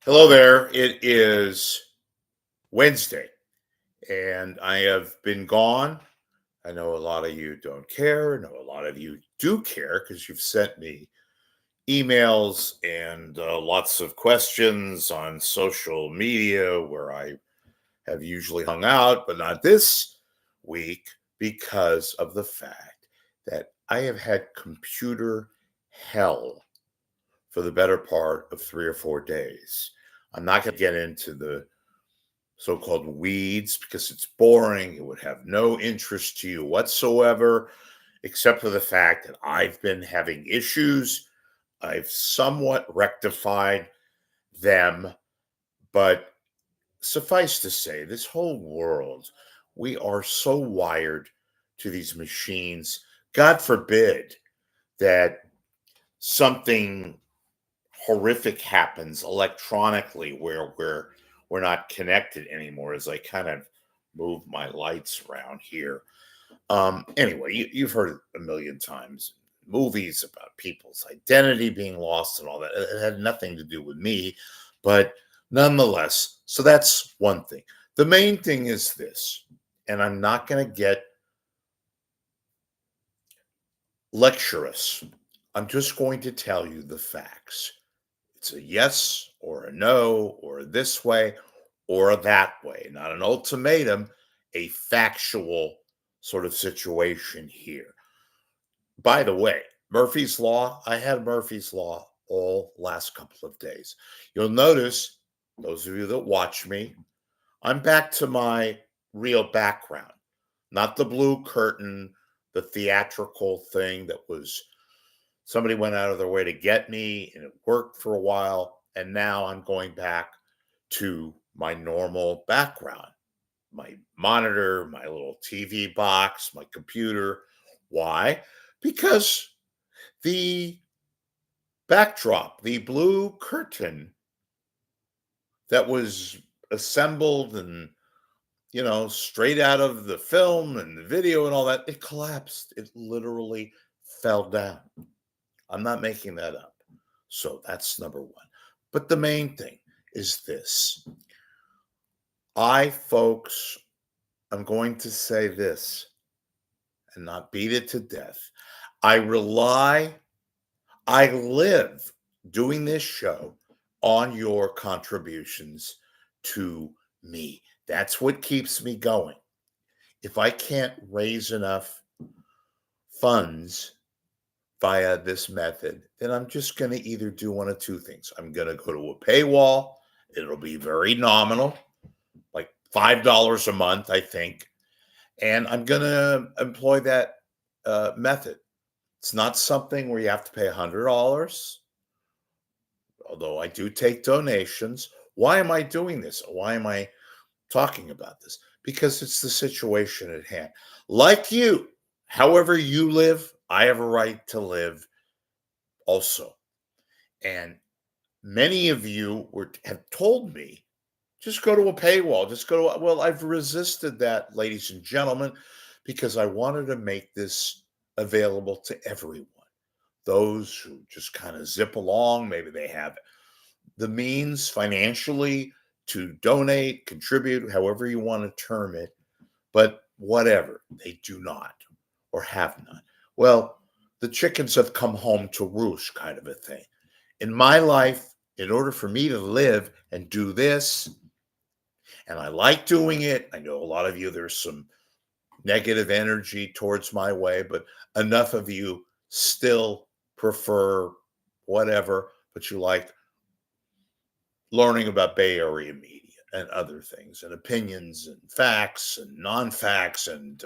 Hello there. It is Wednesday, and I have been gone. I know a lot of you don't care. I know a lot of you do care because you've sent me emails and lots of questions on social media where I have usually hung out, but not this week because of the fact that I have had computer hell for the better part of 3 or 4 days. I'm not going to get into the so-called weeds because it's boring. It would have no interest to you whatsoever, except for the fact that I've been having issues. I've somewhat rectified them, but suffice to say, this whole world, we are so wired to these machines. God forbid that something horrific happens electronically where we're not connected anymore as I kind of move my lights around here. Anyway, you've heard it a million times. Movies about people's identity being lost and all that. It had nothing to do with me, but nonetheless, so that's one thing. The main thing is this, and I'm not going to get lecturous. I'm just going to tell you the facts. It's a yes or a no or this way or that way, not an ultimatum, a factual sort of situation here. By the way, Murphy's Law, I had Murphy's Law all last couple of days. You'll notice, those of you that watch me, I'm back to my real background, not the blue curtain, the theatrical thing that was somebody went out of their way to get me and it worked for a while. And now I'm going back to my normal background, my monitor, my little TV box, my computer. Why? Because the backdrop, the blue curtain that was assembled and straight out of the film and the video and all that, it collapsed. It literally fell down. I'm not making that up. So that's number one. But the main thing is this. Folks, I'm going to say this and not beat it to death. I live doing this show on your contributions to me. That's what keeps me going. If I can't raise enough funds via this method, then I'm just going to either do one of two things. I'm going to go to a paywall. It'll be very nominal, like $5 a month, I think. And I'm going to employ that method. It's not something where you have to pay $100, although I do take donations. Why am I doing this? Why am I talking about this? Because it's the situation at hand. Like you, however you live, I have a right to live also. And many of you have told me, just go to a paywall, well, I've resisted that, ladies and gentlemen, because I wanted to make this available to everyone. Those who just kind of zip along, maybe they have the means financially to donate, contribute, however you want to term it, but whatever, they do not or have not. Well, the chickens have come home to roost, kind of a thing. In my life, in order for me to live and do this, and I like doing it, I know a lot of you, there's some negative energy towards my way, but enough of you still prefer whatever, but you like learning about Bay Area media and other things and opinions and facts and non-facts and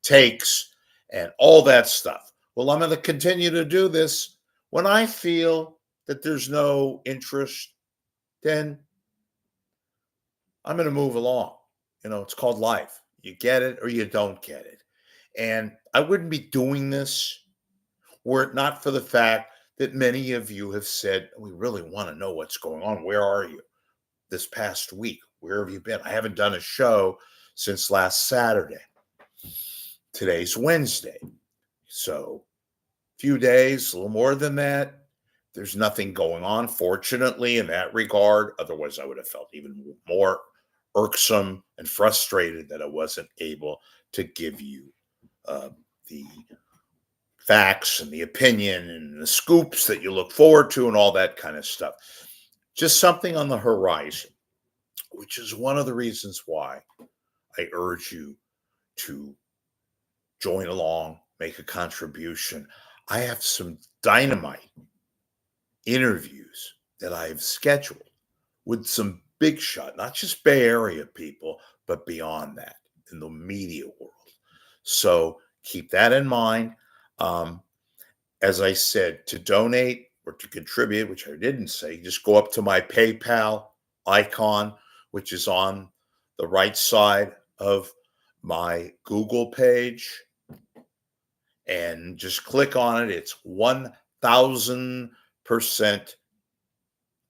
takes and all that stuff. Well, I'm going to continue to do this. When I feel that there's no interest, then I'm going to move along. It's called life. You get it or you don't get it. And I wouldn't be doing this were it not for the fact that many of you have said, we really want to know what's going on. Where are you this past week? Where have you been? I haven't done a show since last Saturday. Today's Wednesday. So a few days, a little more than that. There's nothing going on, fortunately, in that regard. Otherwise, I would have felt even more irksome and frustrated that I wasn't able to give you the facts and the opinion and the scoops that you look forward to and all that kind of stuff. Just something on the horizon, which is one of the reasons why I urge you to join along, make a contribution. I have some dynamite interviews that I've scheduled with some big shot, not just Bay Area people, but beyond that in the media world. So keep that in mind. Um, as I said, to donate or to contribute, which I didn't say, just go up to my PayPal icon, which is on the right side of my Google page, and just click on it. It's 1000%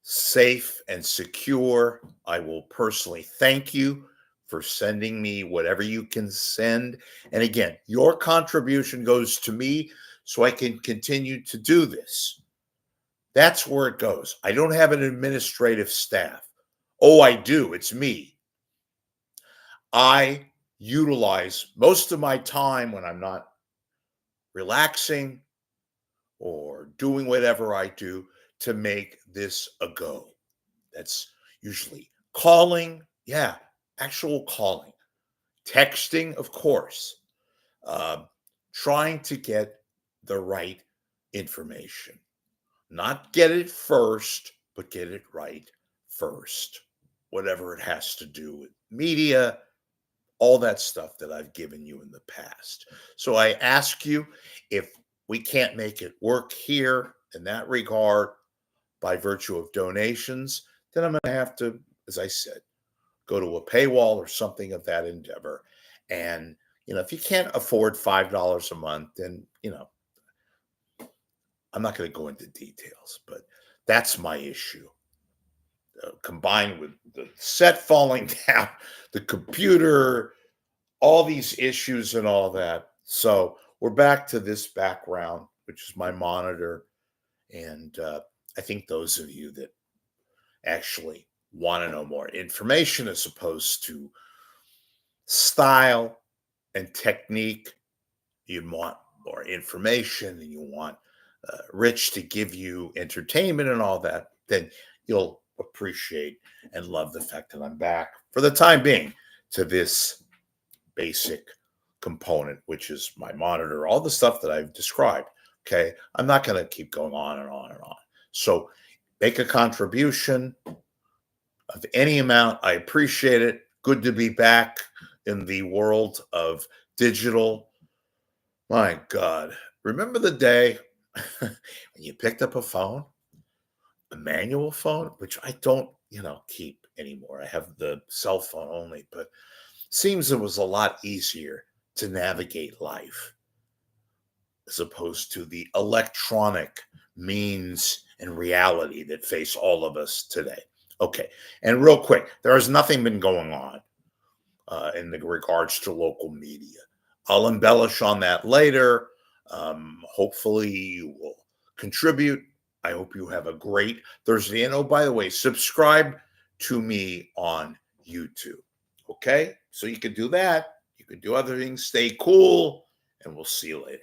safe and secure. I will personally thank you for sending me whatever you can send. And again, your contribution goes to me so I can continue to do this. That's where it goes. I don't have an administrative staff. Oh, I do. It's me. I utilize most of my time when I'm not relaxing or doing whatever I do to make this a go. That's usually calling, yeah, actual calling, texting, of course, uh, trying to get the right information. Not get it first, but get it right first. Whatever it has to do with media, all that stuff that I've given you in the past. So I ask you, if we can't make it work here in that regard by virtue of donations, then I'm going to have to, as I said, go to a paywall or something of that endeavor. And, if you can't afford $5 a month, then, I'm not going to go into details, but that's my issue. Combined with the set falling down, the computer, all these issues and all that. So we're back to this background, which is my monitor. And I think those of you that actually want to know more information as opposed to style and technique, you want more information and you want Rich to give you entertainment and all that, then you'll appreciate and love the fact that I'm back for the time being to this basic component, which is my monitor, all the stuff that I've described. Okay. I'm not going to keep going on and on and on. So make a contribution of any amount. I appreciate it. Good to be back in the world of digital. My God. Remember the day when you picked up a phone, a manual phone, which I don't, keep anymore. I have the cell phone only, but seems it was a lot easier to navigate life as opposed to the electronic means and reality that face all of us today. Okay. And real quick, there has nothing been going on in the regards to local media. I'll embellish on that later. Hopefully you will contribute. I hope you have a great Thursday. And oh, by the way, subscribe to me on YouTube. Okay? So you can do that. You can do other things. Stay cool, and we'll see you later.